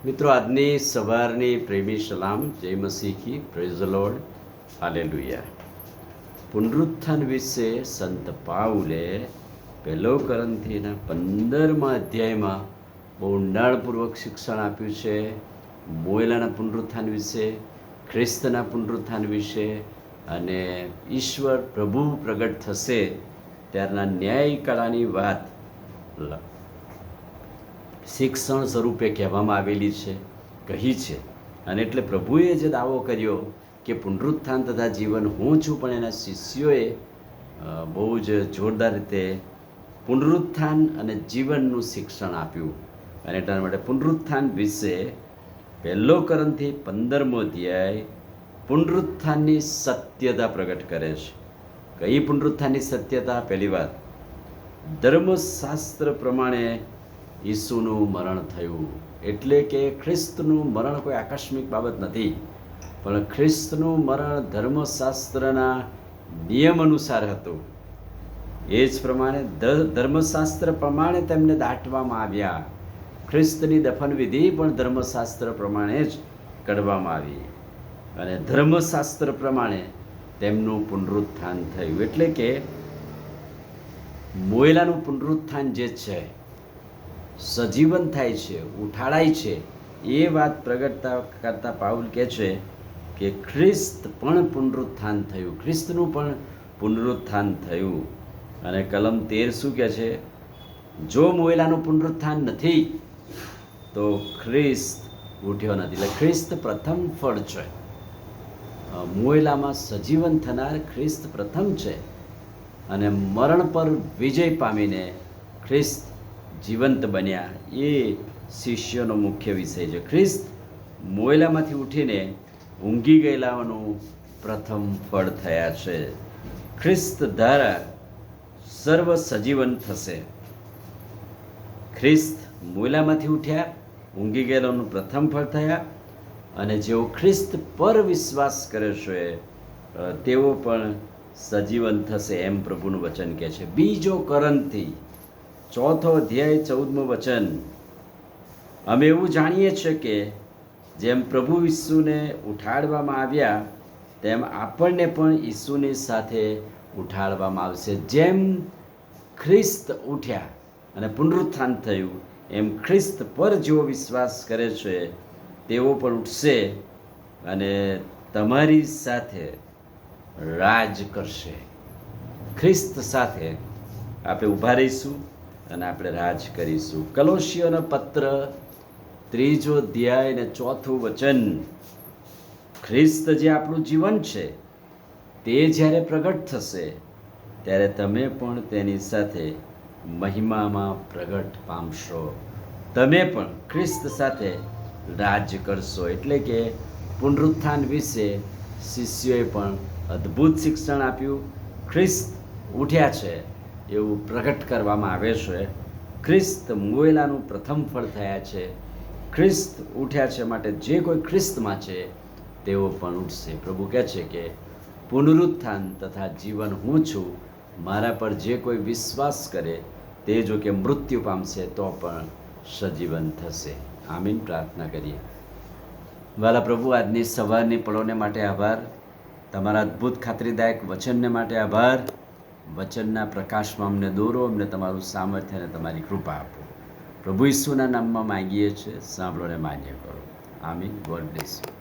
મિત્રો, આજની સવારની પ્રેમી સલામ, જય મસીહ કી, પ્રેઝ ધ લોર્ડ, હાલેલુયા. પુનરુત્થાન વિશે સંત પાઉલે 1 કોરિન્થીના 15મા અધ્યાયમાં બહુ ઊંડાણપૂર્વક શિક્ષણ આપ્યું છે. મોયેલાના પુનરુત્થાન વિશે, ખ્રિસ્તના પુનરુત્થાન વિશે અને ઈશ્વર પ્રભુ પ્રગટ થશે ત્યારના ન્યાયકળાની વાત શિક્ષણ સ્વરૂપે કહેવામાં આવેલી છે, કહી છે. અને એટલે પ્રભુએ જે દાવો કર્યો કે પુનરુત્થાન તથા જીવન હું છું, પણ એના શિષ્યોએ બહુ જ જોરદાર રીતે પુનરુત્થાન અને જીવનનું શિક્ષણ આપ્યું. અને એટલા માટે પુનરુત્થાન વિશે 1 કોરિન્થી 15મો અધ્યાય પુનરુત્થાનની સત્યતા પ્રગટ કરે છે. કઈ પુનરુત્થાનની સત્યતા? પહેલી વાત, ધર્મશાસ્ત્ર પ્રમાણે ઈસુનું મરણ થયું. એટલે કે ખ્રિસ્તનું મરણ કોઈ આકસ્મિક બાબત નથી, પણ ખ્રિસ્તનું મરણ ધર્મશાસ્ત્રના નિયમ અનુસાર હતું. એ જ પ્રમાણે ધર્મશાસ્ત્ર પ્રમાણે તેમને દાટવામાં આવ્યા. ખ્રિસ્તની દફનવિધિ પણ ધર્મશાસ્ત્ર પ્રમાણે જ કરવામાં આવી અને ધર્મશાસ્ત્ર પ્રમાણે તેમનું પુનરુત્થાન થયું. એટલે કે મોયેલાનું પુનરુત્થાન જે છે, સજીવન થાય છે, ઉઠાડાય છે, એ વાત પ્રગટતા કરતા પાઉલ કહે છે કે ખ્રિસ્ત પણ પુનરુત્થાન થયું, ખ્રિસ્તનું પણ પુનરુત્થાન થયું. અને કલમ 13 શું કહે છે? જો મોયેલાનું પુનરુત્થાન નથી તો ખ્રિસ્ત ઉઠ્યો નથી. એટલે ખ્રિસ્ત પ્રથમ ફળ છે. મોયેલામાં સજીવન થનાર ખ્રિસ્ત પ્રથમ છે અને મરણ પર વિજય પામીને ખ્રિસ્ત જીવંત બન્યા. એ શિષ્યનો મુખ્ય વિષય છે. ખ્રિસ્ત મોયેલામાંથી ઉઠીને ઊંઘી ગયેલાઓનું પ્રથમ ફળ થયા છે. ખ્રિસ્ત દ્વારા સર્વ સજીવન થશે. ખ્રિસ્ત મોયેલામાંથી ઉઠ્યા, ઊંઘી ગયેલાનું પ્રથમ ફળ થયા અને જેઓ ખ્રિસ્ત પર વિશ્વાસ કરે છે તેઓ પણ સજીવન થશે, એમ પ્રભુનું વચન કહે છે. 2 કોરિન્થી 4 અધ્યાય 14મું વચન, અમે એવું જાણીએ છીએ કે જેમ પ્રભુ ઈસુને ઉઠાડવામાં આવ્યા તેમ આપણને પણ ઈસુની સાથે ઉઠાડવામાં આવશે. જેમ ખ્રિસ્ત ઉઠ્યા અને પુનરુત્થાન થયું, એમ ખ્રિસ્ત પર જેઓ વિશ્વાસ કરે છે તેઓ પણ ઉઠશે અને તમારી સાથે રાજ કરશે. ખ્રિસ્ત સાથે આપણે ઊભા રહીશું અને આપણે રાજ કરીશું. કલોસીઓનો પત્ર 3 અધ્યાય ને 4થું વચન, ખ્રિસ્ત જે આપણું જીવન છે તે જ્યારે પ્રગટ થશે ત્યારે તમે પણ તેની સાથે મહિમામાં પ્રગટ પામશો. તમે પણ ખ્રિસ્ત સાથે રાજ કરશો. એટલે કે પુનરુત્થાન વિશે શિષ્યોએ પણ અદ્ભુત શિક્ષણ આપ્યું. ખ્રિસ્ત ઉઠ્યા છે એવું પ્રગટ કરવામાં આવે છે. ખ્રિસ્ત મોયેલાનું પ્રથમ ફળ થયા છે. ખ્રિસ્ત ઉઠ્યા છે માટે જે કોઈ ખ્રિસ્તમાં છે તેઓ પણ ઉઠશે. પ્રભુ કહે છે કે પુનરુત્થાન તથા જીવન હું છું, મારા પર જે કોઈ વિશ્વાસ કરે તે જો કે મૃત્યુ પામશે તો પણ સજીવન થશે. આમીન. પ્રાર્થના કરીએ. વાલા પ્રભુ, આજની સવારની પળોને માટે આભાર. તમારા અદ્ભુત ખાતરીદાયક વચનને માટે આભાર. વચનના પ્રકાશમાં અમને દોરો, અમને તમારું સામર્થ્ય અને તમારી કૃપા આપો. પ્રભુ ઈસુના નામમાં માંગીએ છીએ, સાંભળો ને માન્ય કરો. આમીન. God bless you.